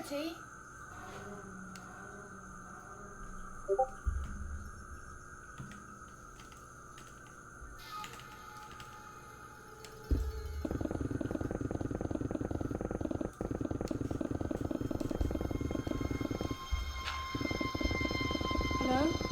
tea? Hello?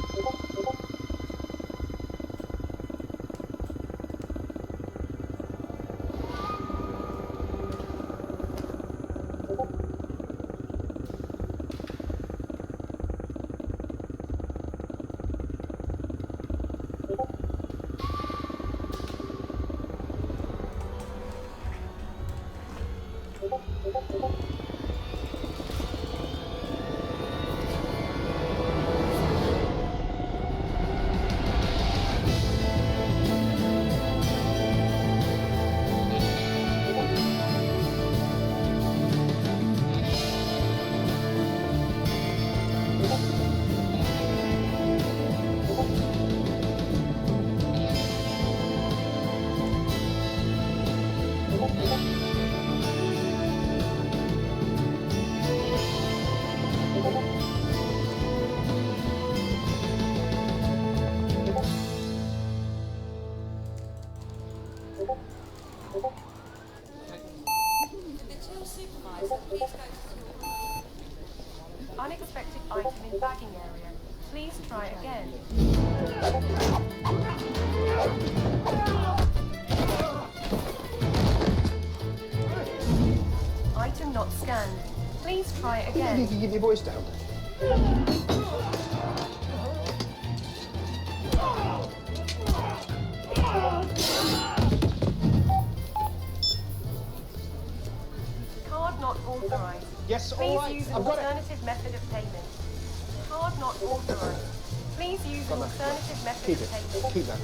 Unexpected item in bagging area. Please try again. Item not scanned. Please try again. You can keep your voice down. Card not authorized. Yes, all Please right. use an I've got it. alternative method of payment. Card not authorized. Please use an alternative method Keep of it. payment. Keep that.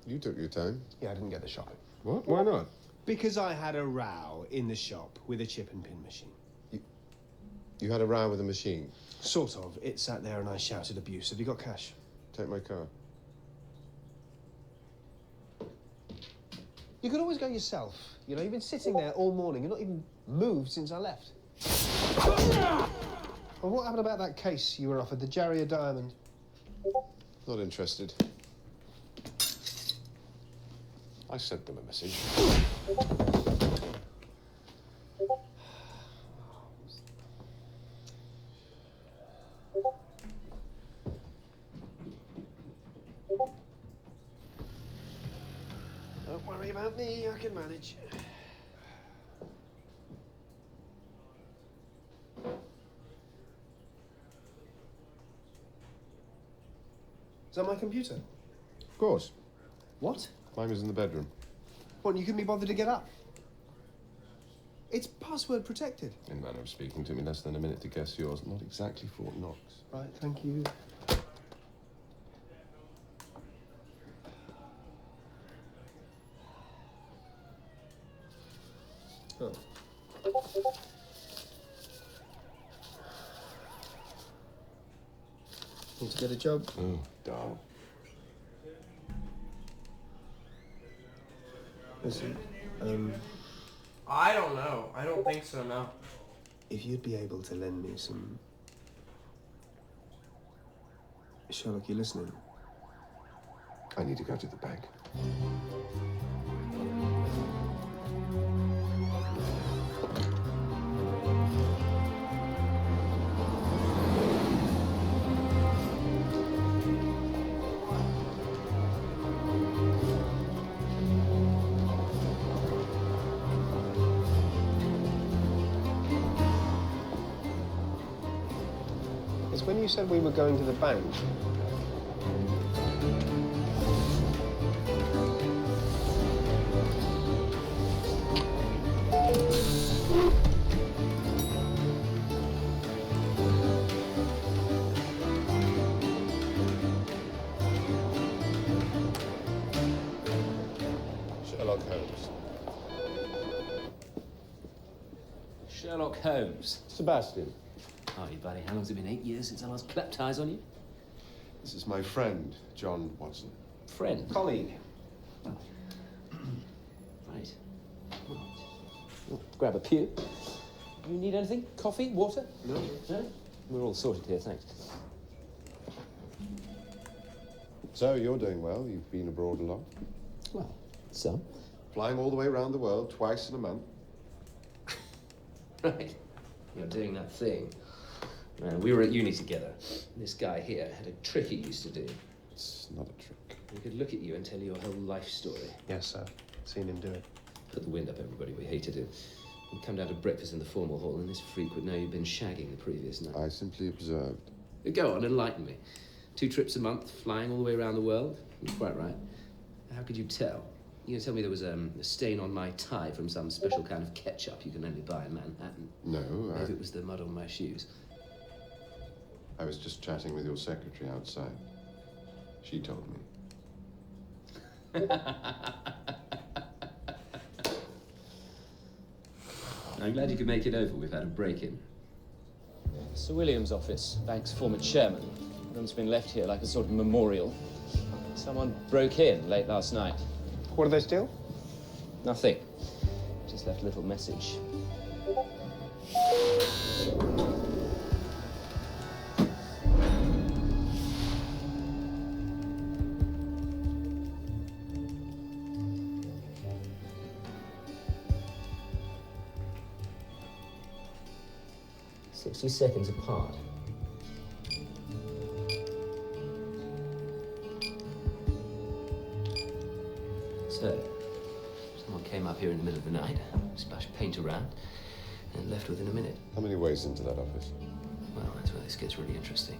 You took your time. Yeah, I didn't get the shopping. What? Why not? Because I had a row in the shop with a chip and pin machine. You had a row with a machine. Sort of. It sat there and I shouted abuse. Have you got cash? Take my car. You could always go yourself. You know, you've been sitting there all morning. You've not even moved since I left. Well, what happened about that case you were offered, the Jarrier Diamond? Not interested. I sent them a message. Don't worry about me, I can manage. Is that my computer? Of course. What? Mine was in the bedroom. What, you couldn't be bothered to get up? It's password protected. In the manner of speaking, took me less than a minute to guess yours. Not exactly Fort Knox. Right, thank you. Oh. Need to get a job? Oh, darn. Listen, I don't know. I don't think so, no. if you'd be able to lend me some... Sherlock, you listening? I need to go to the bank. It's when you said we were going to the bank. Sherlock Holmes. Sebastian, Howdy, buddy. How long's it been? 8 years since I last clapped eyes on you? this is my friend, John Watson. Friend. Colleague. Right. Well, grab a pew. You need anything? Coffee? Water? No. No? We're all sorted here, thanks. So, you're doing well. You've been abroad a lot. Well, some. Flying all the way around the world, twice in a month. Right. You're doing that thing. We were at uni together. This guy here had a trick he used to do. It's not a trick. He could look at you and tell you your whole life story. Yes, sir. Seen him do it. Put the wind up everybody, we hated him. He'd come down to breakfast in the formal hall, and this freak would know you'd been shagging the previous night. I simply observed. Go on, enlighten me. 2 trips a month, flying all the way around the world? You're quite right. How could you tell? You tell me there was a stain on my tie from some special kind of ketchup you can only buy in Manhattan. No, Maybe it was the mud on my shoes. I was just chatting with your secretary outside. She told me. I'm glad you could make it over. We've had a break-in. Sir William's office, bank's former chairman. Room's been left here like a sort of memorial. Someone broke in late last night. What did they steal? Nothing. Just left a little message. "60 seconds apart. So, someone came up here in the middle of the night, splashed paint around, and left within a minute. How many ways into that office? Well, that's where this gets really interesting.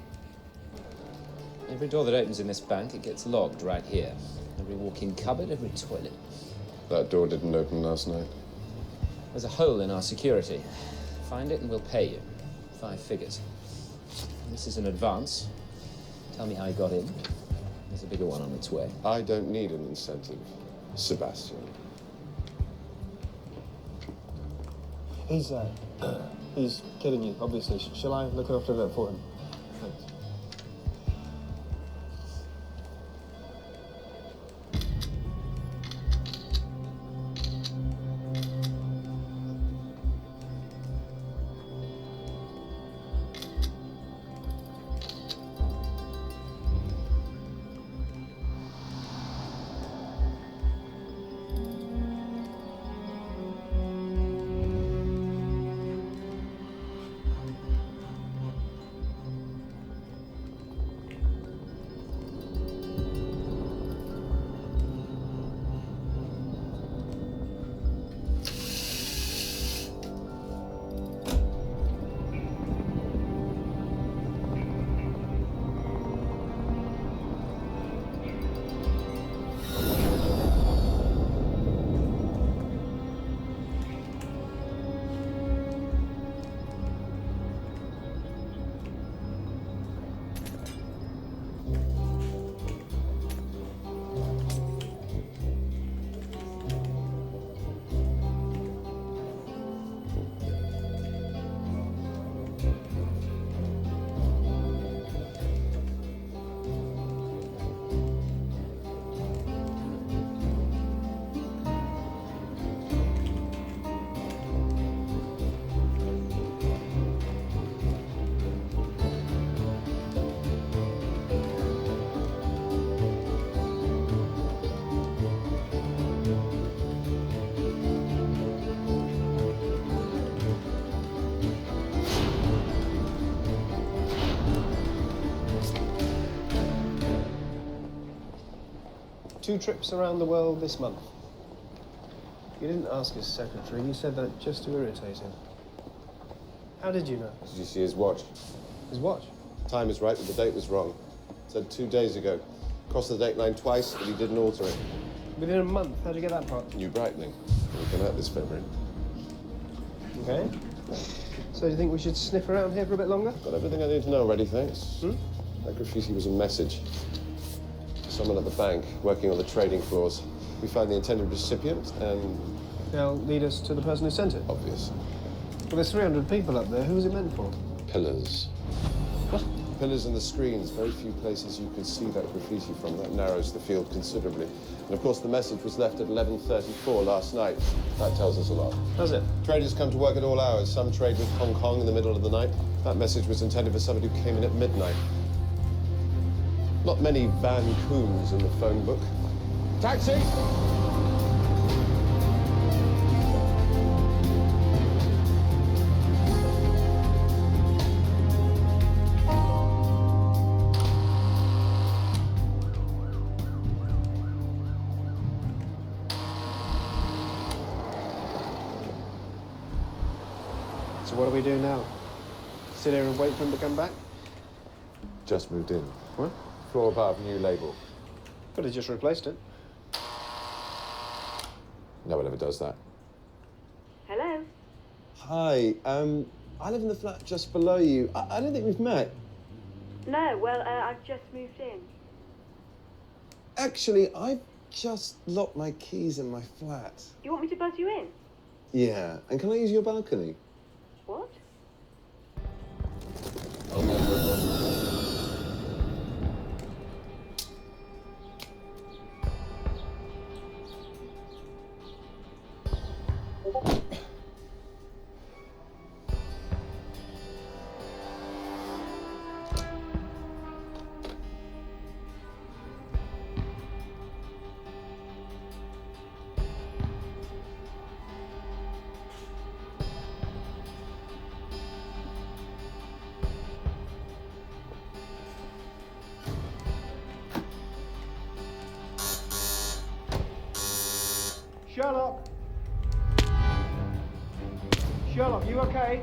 Every door that opens in this bank, it gets logged right here. Every walk-in cupboard, every toilet. That door didn't open last night. There's a hole in our security. Find it and we'll pay you. 5 figures. This is an advance. Tell me how you got in. There's a bigger one on its way. I don't need an incentive, Sebastian. He's kidding you, obviously. Shall I look after that for him? Thanks. Two trips around the world this month. You didn't ask his secretary. You said that just to irritate him. How did you know? Did you see his watch? His watch? Time is right, but the date was wrong. It said 2 days ago. Crossed the date line twice, but he didn't alter it. Within a month. How'd you get that part? New Breitling. We've been out this February. Okay. So do you think we should sniff around here for a bit longer? Got everything I need to know already, thanks. That graffiti was a message. Someone at the bank working on the trading floors. We found the intended recipient and... They'll lead us to the person who sent it. Obvious. Well, there's 300 people up there. Who was it meant for? Pillars. What? Pillars and the screens. Very few places you can see that graffiti from. That narrows the field considerably. And of course, the message was left at 11:34 last night. That tells us a lot. Does it? Traders come to work at all hours. Some trade with Hong Kong in the middle of the night. That message was intended for somebody who came in at midnight. Not many Van Koons in the phone book. Taxi! So what do we do now? Sit here and wait for him to come back? Just moved in. What? Floor above, new label. Could have just replaced it. No one ever does that. Hello? Hi, I live in the flat just below you. I don't think we've met. No, well, I've just moved in. Actually, I've just locked my keys in my flat. You want me to buzz you in? Yeah, and can I use your balcony? What? Sherlock! Sherlock, you okay?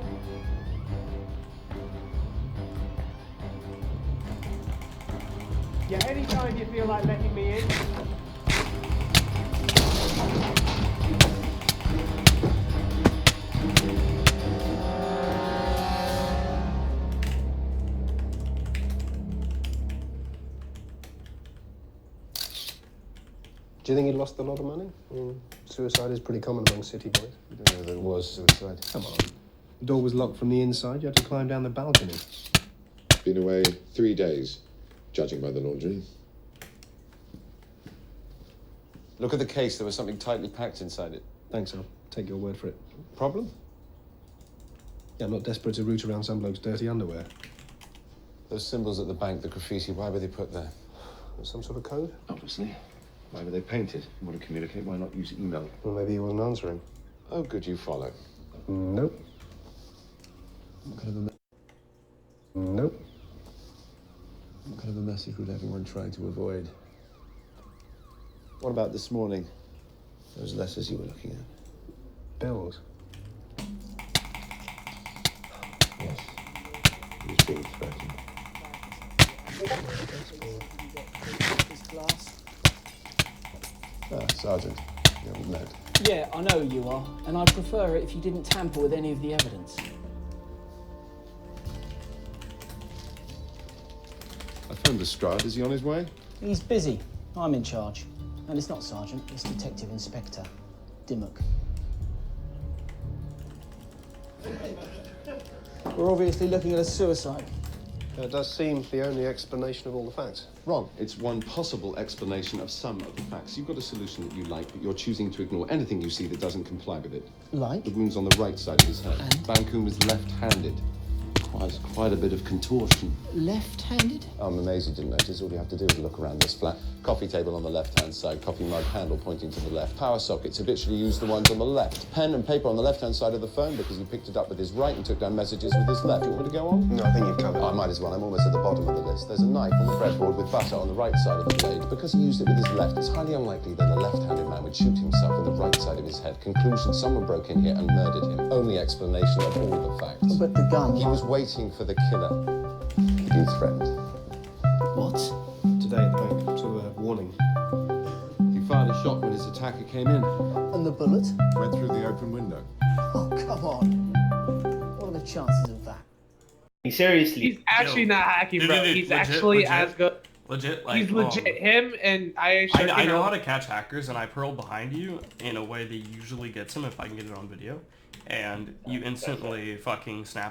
Yeah, anytime you feel like letting me in. Do you think he lost a lot of money? Suicide is pretty common among city boys. I didn't know there was suicide. Come on. The door was locked from the inside. You had to climb down the balcony. Been away 3 days, judging by the laundry. Look at the case. There was something tightly packed inside it. Thanks, I'll take your word for it. Problem? Yeah, I'm not desperate to root around some bloke's dirty underwear. Those symbols at the bank, the graffiti, why were they put there? Some sort of code? Obviously. Why were they painted? You want to communicate, why not use email? Well, maybe he wasn't answering. Oh, good, you follow. Nope. What kind of Nope. What kind of a message would everyone try to avoid? What about this morning? Those letters you were looking at? Bills. Yes. He was being threatened. Ah, Sergeant. You haven't met. Yeah, I know who you are, and I'd prefer it if you didn't tamper with any of the evidence. I phoned Lestrade. Is he on his way? He's busy. I'm in charge. And it's not Sergeant, it's Detective Inspector Dimmock. We're obviously looking at a suicide. It does seem the only explanation of all the facts. Wrong. It's one possible explanation of some of the facts. You've got a solution that you like, but you're choosing to ignore anything you see that doesn't comply with it. Like? The wound's on the right side of his head. And? Van Koon was left-handed. Requires quite a bit of contortion. Left-handed? I'm amazed you didn't notice. All you have to do is look around this flat. Coffee table on the left-hand side, coffee mug handle pointing to the left. Power sockets, habitually use the ones on the left. Pen and paper on the left-hand side of the phone because he picked it up with his right and took down messages with his left. You want me to go on? No, I think you've covered I might as well. I'm almost at the bottom of the list. There's a knife on the breadboard with butter on the right side of the blade. Because he used it with his left, it's highly unlikely that a left-handed man would shoot himself with the right side of his head. Conclusion, someone broke in here and murdered him. Only explanation of all the facts. But the gun... He was waiting for the killer. He'd been threatened. What? Today at the bank, sort of a warning. He fired a shot when his attacker came in. And the bullet? Went through the open window. Oh, come on. What are the chances of that? Seriously. He's actually not hacking, bro. He's legit, actually legit. as good. Legit, like He's legit him, and I actually I know how to catch hackers, and I pearl behind you in a way that usually gets him if I can get it on video, and you instantly fucking snap